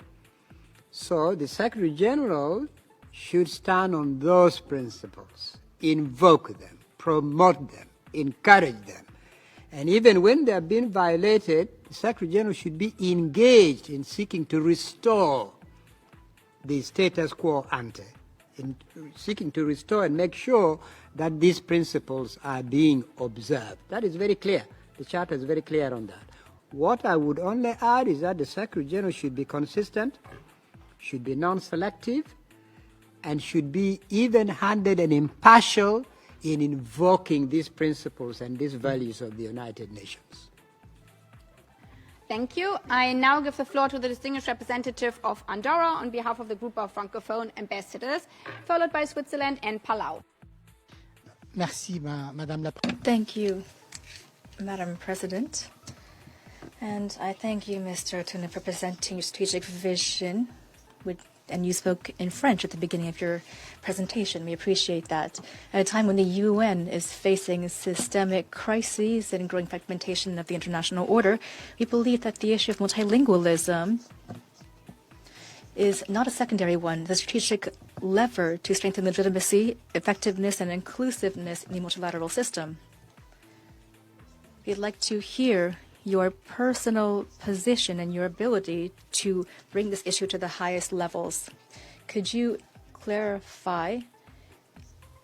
S10: So the Secretary General should stand on those principles, invoke them, promote them, encourage them. And even when they have been violated, the Secretary General should be engaged in seeking to restore the status quo ante, in seeking to restore and make sure that these principles are being observed. That is very clear. The Charter is very clear on that. What I would only add is that the Secretary General should be consistent, should be non-selective, and should be even-handed and impartial in invoking these principles and these values of the United Nations.
S8: Thank you. I now give the floor to the distinguished representative of Andorra on behalf of the group of Francophone ambassadors, followed by Switzerland and Palau.
S2: Merci, Madame la
S11: Thank you, Madam President. And I thank you, Mr. Otunu, for presenting your strategic vision. And you spoke in French at the beginning of your presentation. We appreciate that. At a time when the UN is facing systemic crises and growing fragmentation of the international order, we believe that the issue of multilingualism is not a secondary one, the strategic lever to strengthen legitimacy, effectiveness, and inclusiveness in the multilateral system. We'd like to hear your personal position and your ability to bring this issue to the highest levels. Could you clarify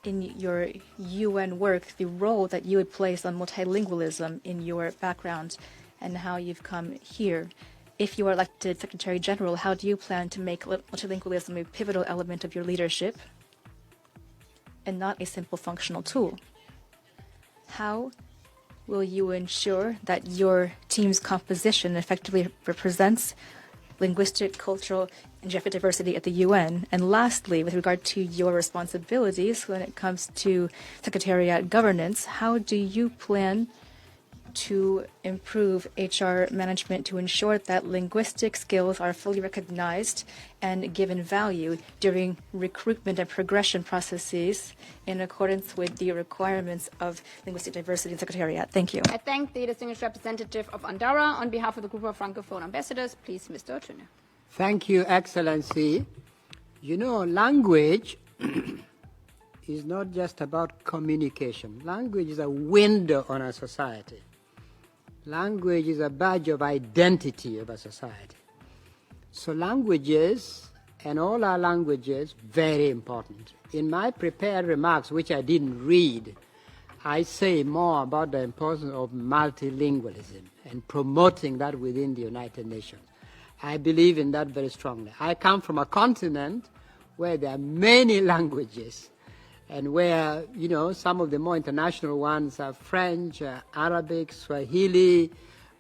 S11: in your UN work the role that you would place on multilingualism in your background and how you've come here? If you are elected Secretary General, how do you plan to make multilingualism a pivotal element of your leadership and not a simple functional tool? How will you ensure that your team's composition effectively represents linguistic, cultural, and geographic diversity at the UN? And lastly, with regard to your responsibilities when it comes to Secretariat governance, how do you plan to improve HR management to ensure that linguistic skills are fully recognized and given value during recruitment and progression processes in accordance with the requirements of linguistic diversity in Secretariat? Thank you.
S8: I thank the distinguished representative of Andorra on behalf of the group of Francophone ambassadors. Please, Mr. Otunu.
S10: Thank you, Excellency. You know, language is not just about communication. Language is a window on a society. Language is a badge of identity of a society. So languages, and all our languages, very important. In my prepared remarks, which I didn't read, I say more about the importance of multilingualism and promoting that within the United Nations. I believe in that very strongly. I come from a continent where there are many languages, and where, you know, some of the more international ones are French, Arabic, Swahili,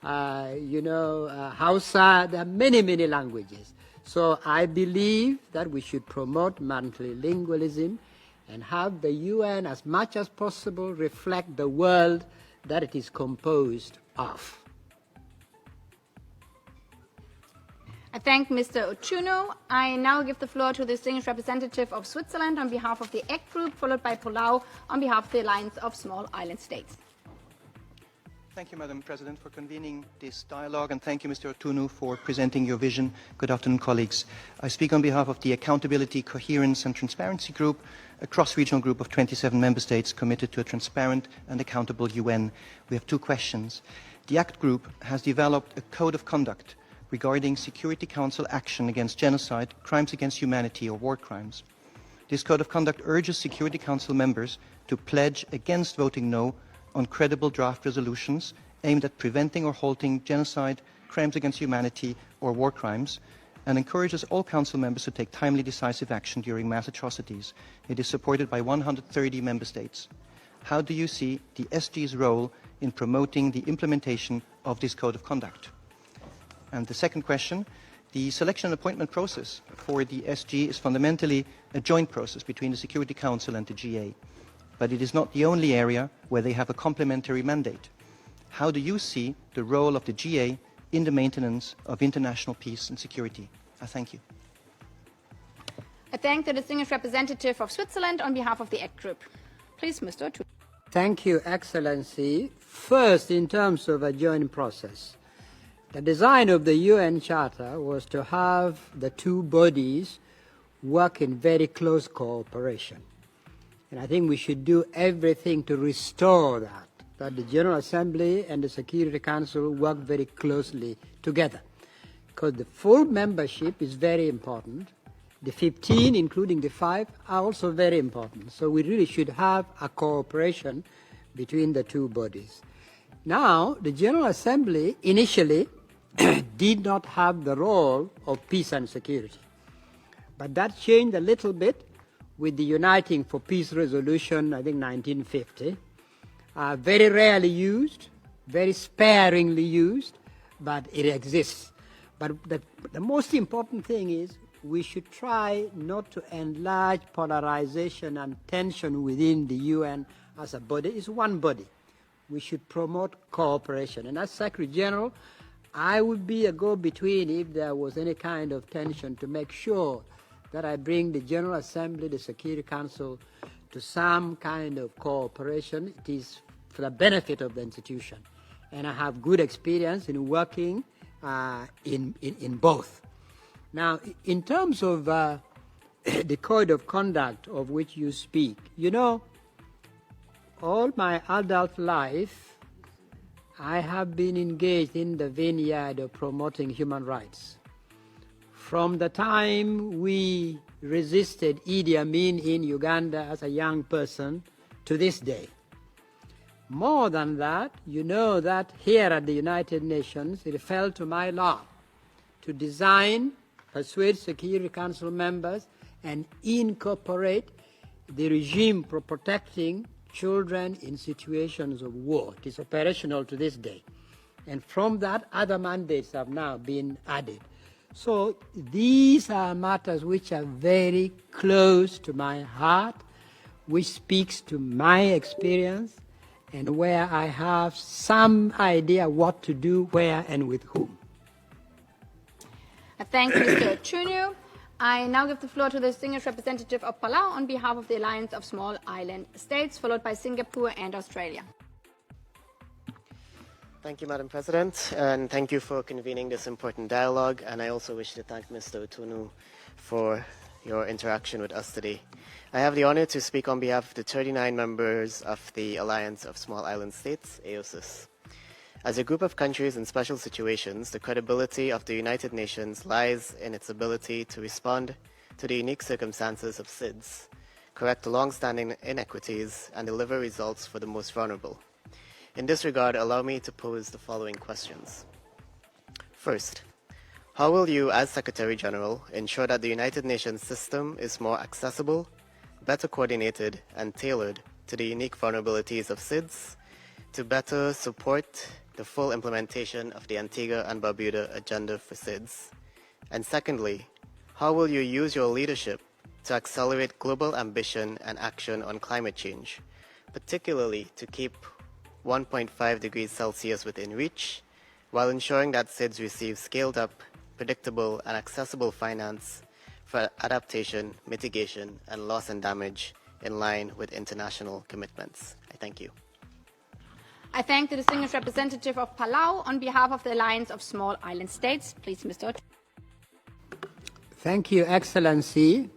S10: Hausa. There are many, many languages. So I believe that we should promote multilingualism and have the UN as much as possible reflect the world that it is composed of.
S8: I thank Mr. Otunu. I now give the floor to the distinguished representative of Switzerland on behalf of the ACT Group, followed by Palau on behalf of the Alliance of Small Island States.
S12: Thank you, Madam President, for convening this dialogue, and thank you, Mr. Otunu, for presenting your vision. Good afternoon, colleagues. I speak on behalf of the Accountability, Coherence and Transparency Group, a cross-regional group of 27 member states committed to a transparent and accountable UN. We have two questions. The ACT Group has developed a code of conduct regarding Security Council action against genocide, crimes against humanity or war crimes. This code of conduct urges Security Council members to pledge against voting no on credible draft resolutions aimed at preventing or halting genocide, crimes against humanity or war crimes, and encourages all Council members to take timely decisive action during mass atrocities. It is supported by 130 member states. How do you see the SG's role in promoting the implementation of this code of conduct? And the second question, the selection and appointment process for the SG is fundamentally a joint process between the Security Council and the GA. But it is not the only area where they have a complementary mandate. How do you see the role of the GA in the maintenance of international peace and security? I thank you.
S8: I thank the distinguished representative of Switzerland on behalf of the ACT Group. Please, Mr. Otunu.
S10: Thank you, Excellency. First, in terms of a joint process, the design of the UN Charter was to have the two bodies work in very close cooperation. And I think we should do everything to restore that the General Assembly and the Security Council work very closely together. Because the full membership is very important. The 15, including the 5, are also very important. So we really should have a cooperation between the two bodies. Now, the General Assembly initially did not have the role of peace and security. But that changed a little bit with the Uniting for Peace resolution, I think 1950. Very rarely used, very sparingly used, but it exists. But the most important thing is we should try not to enlarge polarization and tension within the UN as a body. It's one body. We should promote cooperation. And as Secretary General, I would be a go-between if there was any kind of tension to make sure that I bring the General Assembly, the Security Council, to some kind of cooperation. It is for the benefit of the institution. And I have good experience in working in both. Now, in terms of the code of conduct of which you speak, you know, all my adult life, I have been engaged in the vineyard of promoting human rights. From the time we resisted Idi Amin in Uganda as a young person to this day. More than that, you know that here at the United Nations, it fell to my lot to design, persuade Security Council members, and incorporate the regime for protecting children in situations of war. It is operational to this day. And from that, other mandates have now been added. So these are matters which are very close to my heart, which speaks to my experience, and where I have some idea what to do, where, and with whom.
S8: Thank you, Mr. Otunu. I now give the floor to the distinguished representative of Palau on behalf of the Alliance of Small Island States, followed by Singapore and Australia.
S13: Thank you, Madam President, and thank you for convening this important dialogue. And I also wish to thank Mr. Otunu for your interaction with us today. I have the honor to speak on behalf of the 39 members of the Alliance of Small Island States, AOSIS. As a group of countries in special situations, the credibility of the United Nations lies in its ability to respond to the unique circumstances of SIDS, correct long-standing inequities, and deliver results for the most vulnerable. In this regard, allow me to pose the following questions. First, how will you, as Secretary General, ensure that the United Nations system is more accessible, better coordinated, and tailored to the unique vulnerabilities of SIDS to better support the full implementation of the Antigua and Barbuda agenda for SIDS? And secondly, how will you use your leadership to accelerate global ambition and action on climate change, particularly to keep 1.5 degrees Celsius within reach, while ensuring that SIDS receive scaled-up, predictable, and accessible finance for adaptation, mitigation, and loss and damage in line with international commitments. I thank you.
S8: I thank the distinguished representative of Palau on behalf of the Alliance of Small Island States. Please, Mr. Otunu.
S10: Thank you, Excellency.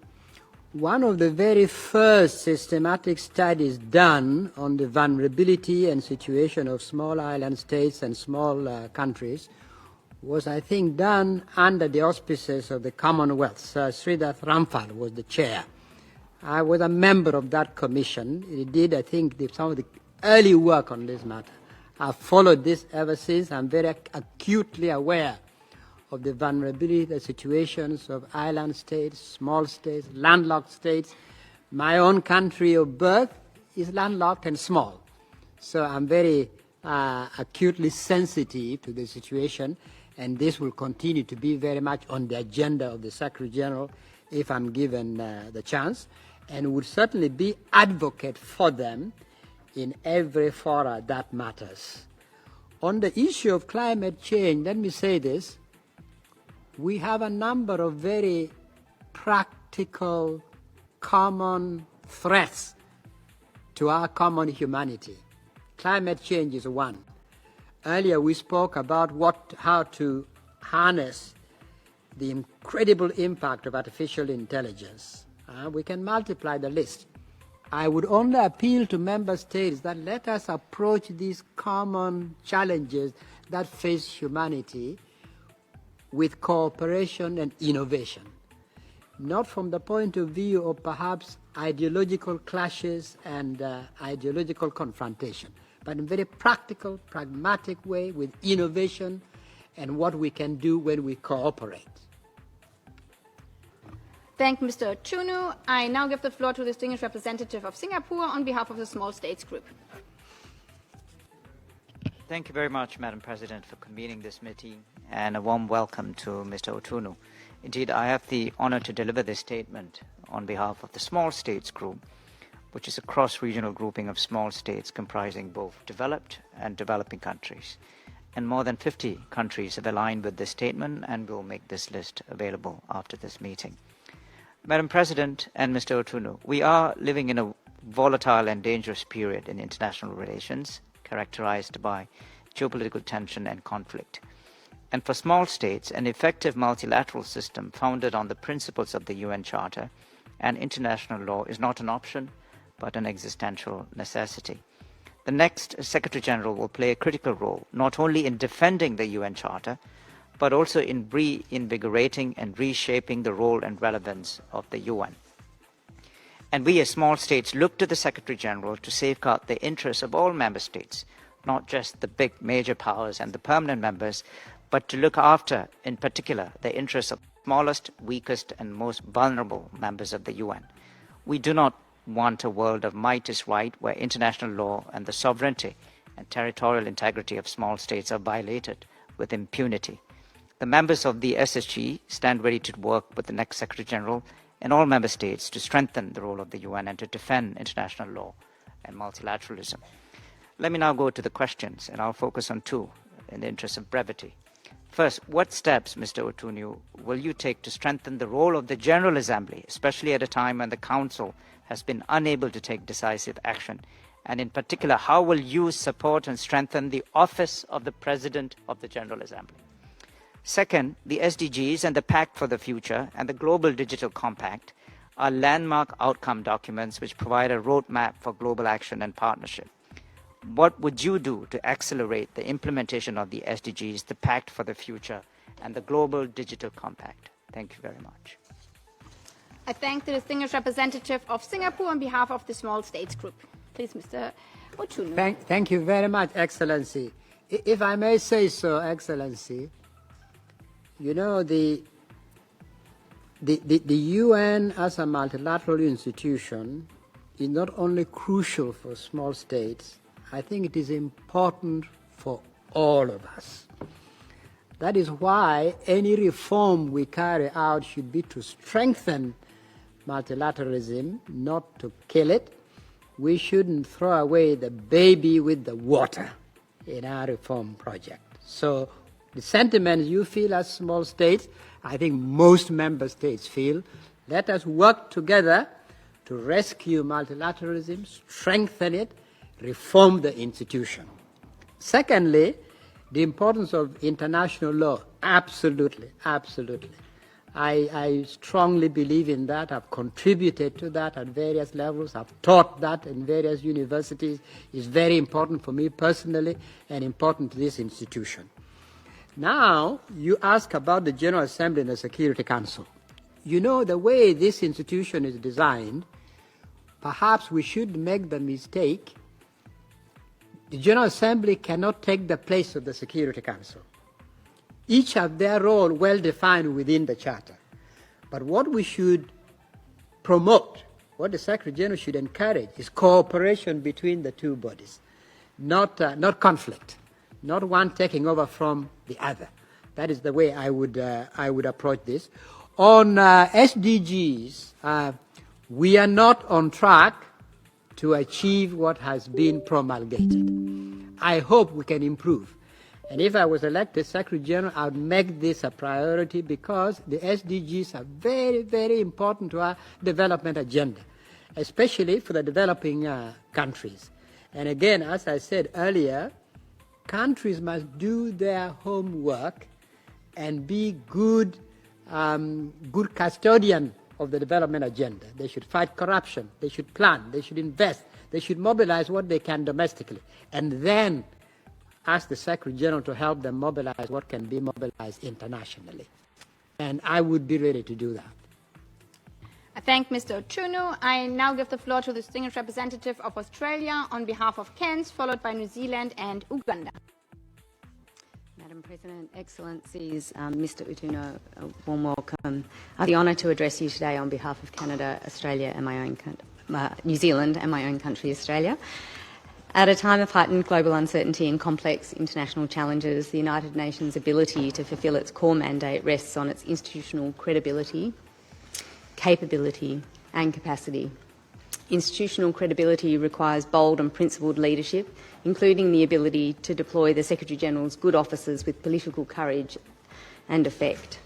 S10: One of the very first systematic studies done on the vulnerability and situation of small island states and small countries was, I think, done under the auspices of the Commonwealth. Sir Sridhar Ramphal was the chair. I was a member of that commission. It did, I think, some of the early work on this matter. I've followed this ever since. I'm very acutely aware of the vulnerability, the situations of island states, small states, landlocked states. My own country of birth is landlocked and small. So I'm very acutely sensitive to the situation, and this will continue to be very much on the agenda of the Secretary General if I'm given the chance, and would certainly be advocate for them in every fora that matters. On the issue of climate change, let me say this. We have a number of very practical, common threats to our common humanity. Climate change is one. Earlier we spoke about how to harness the incredible impact of artificial intelligence. We can multiply the list. I would only appeal to member states that let us approach these common challenges that face humanity with cooperation and innovation, not from the point of view of perhaps ideological clashes and ideological confrontation, but in a very practical, pragmatic way with innovation and what we can do when we cooperate.
S8: Thank Mr. Otunu. I now give the floor to the distinguished representative of Singapore on behalf of the Small States Group.
S14: Thank you very much, Madam President, for convening this meeting, and a warm welcome to Mr. Otunu. Indeed, I have the honor to deliver this statement on behalf of the Small States Group, which is a cross-regional grouping of small states comprising both developed and developing countries. And more than 50 countries have aligned with this statement and will make this list available after this meeting. Madam President and Mr. Otunu, we are living in a volatile and dangerous period in international relations, characterized by geopolitical tension and conflict. And for small states, an effective multilateral system founded on the principles of the UN Charter and international law is not an option, but an existential necessity. The next Secretary General will play a critical role, not only in defending the UN Charter, but also in reinvigorating and reshaping the role and relevance of the UN. And we as small states look to the Secretary General to safeguard the interests of all member states, not just the big major powers and the permanent members, but to look after, in particular, the interests of the smallest, weakest, and most vulnerable members of the UN. We do not want a world of might is right, where international law and the sovereignty and territorial integrity of small states are violated with impunity. The members of the SSG stand ready to work with the next Secretary General and all member states to strengthen the role of the UN and to defend international law and multilateralism. Let me now go to the questions, and I'll focus on two in the interest of brevity. First, what steps, Mr. Otunu, will you take to strengthen the role of the General Assembly, especially at a time when the Council has been unable to take decisive action? And in particular, how will you support and strengthen the office of the President of the General Assembly? Second, the SDGs and the Pact for the Future and the Global Digital Compact are landmark outcome documents which provide a roadmap for global action and partnership. What would you do to accelerate the implementation of the SDGs, the Pact for the Future, and the Global Digital Compact? Thank you very much.
S8: I thank the distinguished representative of Singapore on behalf of the Small States Group. Please, Mr. Otunu.
S10: Thank you very much, Excellency. If I may say so, Excellency, you know, the UN as a multilateral institution is not only crucial for small states, I think it is important for all of us. That is why any reform we carry out should be to strengthen multilateralism, not to kill it. We shouldn't throw away the baby with the water in our reform project. So the sentiments you feel as small states, I think most member states feel. Let us work together to rescue multilateralism, strengthen it, reform the institution. Secondly, the importance of international law. Absolutely, absolutely. I strongly believe in that. I've contributed to that at various levels. I've taught that in various universities. It's very important for me personally and important to this institution. Now, you ask about the General Assembly and the Security Council. You know, the way this institution is designed, perhaps we should make the mistake. The General Assembly cannot take the place of the Security Council. Each have their role well defined within the Charter. But what we should promote, what the Secretary General should encourage, is cooperation between the two bodies, not conflict, not one taking over from the other. That is the way I would approach this. On SDGs, we are not on track to achieve what has been promulgated. I hope we can improve. And if I was elected Secretary General, I would make this a priority because the SDGs are very, very important to our development agenda, especially for the developing countries. And again, as I said earlier, countries must do their homework and be good custodian of the development agenda. They should fight corruption, they should plan, they should invest, they should mobilize what they can domestically, and then ask the Secretary General to help them mobilize what can be mobilized internationally. And I would be ready to do that.
S8: I thank Mr. Otunu. I now give the floor to the distinguished representative of Australia on behalf of Cairns, followed by New Zealand and Uganda.
S15: Madam President, Excellencies, Mr. Otunu, a warm welcome. I have the honour to address you today on behalf of Canada, Australia and my own New Zealand and my own country, Australia. At a time of heightened global uncertainty and complex international challenges, the United Nations' ability to fulfil its core mandate rests on its institutional credibility, capability and capacity. Institutional credibility requires bold and principled leadership, including the ability to deploy the Secretary-General's good officers with political courage and effect.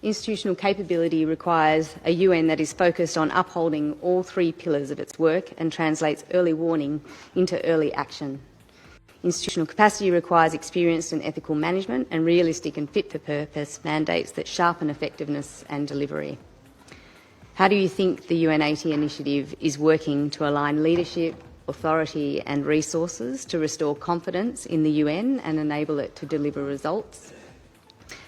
S15: Institutional capability requires a UN that is focused on upholding all three pillars of its work and translates early warning into early action. Institutional capacity requires experienced and ethical management and realistic and fit-for-purpose mandates that sharpen effectiveness and delivery. How do you think the UN80 initiative is working to align leadership, authority and resources to restore confidence in the UN and enable it to deliver results?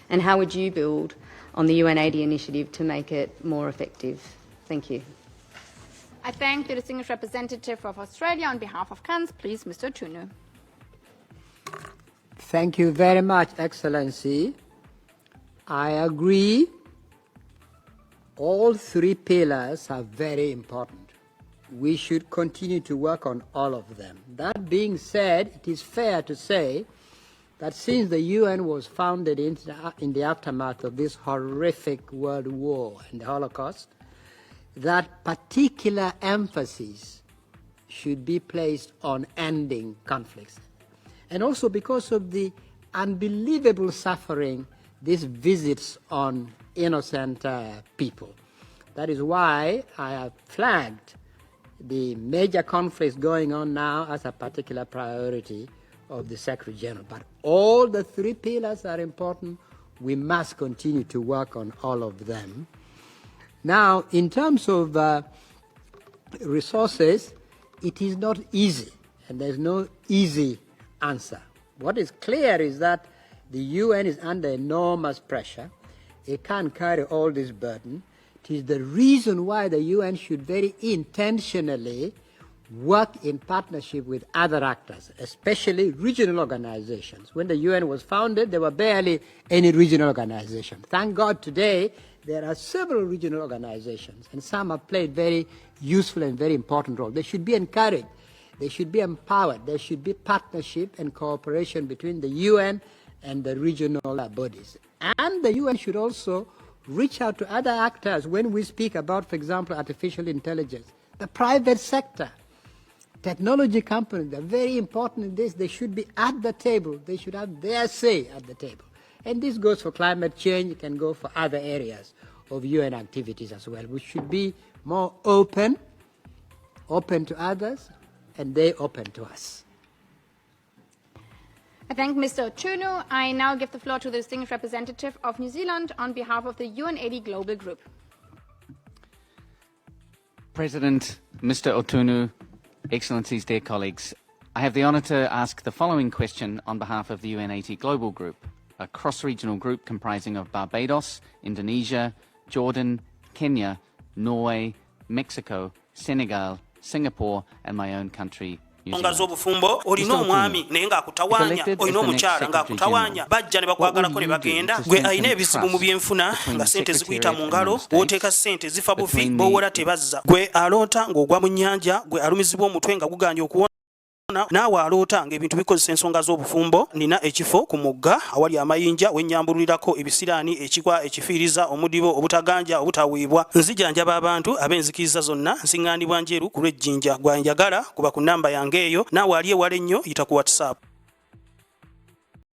S15: And how would you build on the UN80 initiative to make it more effective? Thank you.
S8: I thank the distinguished representative of Australia on behalf of Cairns. Please, Mr. Otunu.
S10: Thank you very much, Excellency. I agree. All three pillars are very important. We should continue to work on all of them. That being said, it is fair to say that since the UN was founded in the aftermath of this horrific world war and the Holocaust, that particular emphasis should be placed on ending conflicts. And also because of the unbelievable suffering this visits on innocent people. That is why I have flagged the major conflicts going on now as a particular priority of the Secretary General. But all the three pillars are important. We must continue to work on all of them. Now, in terms of resources, it is not easy, and there's no easy answer. What is clear is that the UN is under enormous pressure. It can't carry all this burden. It is the reason why the UN should very intentionally work in partnership with other actors, especially regional organizations. When the UN was founded, there were barely any regional organizations. Thank God today there are several regional organizations, and some have played very useful and very important roles. They should be encouraged. They should be empowered. There should be partnership and cooperation between the UN and the regional bodies. And the UN should also reach out to other actors when we speak about, for example, artificial intelligence. The private sector, technology companies, they're very important in this. They should be at the table. They should have their say at the table. And this goes for climate change. It can go for other areas of UN activities as well. We should be more open to others, and they open to us.
S8: I thank Mr. Otunu. I now give the floor to the distinguished representative of New Zealand on behalf of the UN80 Global Group.
S16: President, Mr. Otunu, Excellencies, dear colleagues, I have the honour to ask the following question on behalf of the UN80 Global Group, a cross-regional group comprising of Barbados, Indonesia, Jordan, Kenya, Norway, Mexico, Senegal, Singapore, and my own country, New Zealand.
S4: Z'obufumbo olina omwami naye ng'akutawanya olina omukyala ng'akutawanya bajja ne bakwagalako ne bagenda gwe alina ebizibu mu byenfuna nga sente zikuyita mu ngalo w'oteeka sente zifa bufi b'owola tebazza gwe aloota ng'ogwa mu nnyanja gwe alumizibwa omutwe nga guganja okuwona naawe aloota ng'ebintu bikozesa ensonga z'obufumbo nina ekifo ku mugga awali amayinja wennyambululirako ebisiraani ekikwa ekifiiriza omudibo obutaganja obutaweebwa nzijanjaba abantu ab'enzikiriza zonna nsiŋŋaanibwa njeru ku lw'ejjinja gwanjagala kuba ku nnamba yange eyo naawe ali ewala ennyo yita ku WhatsApp.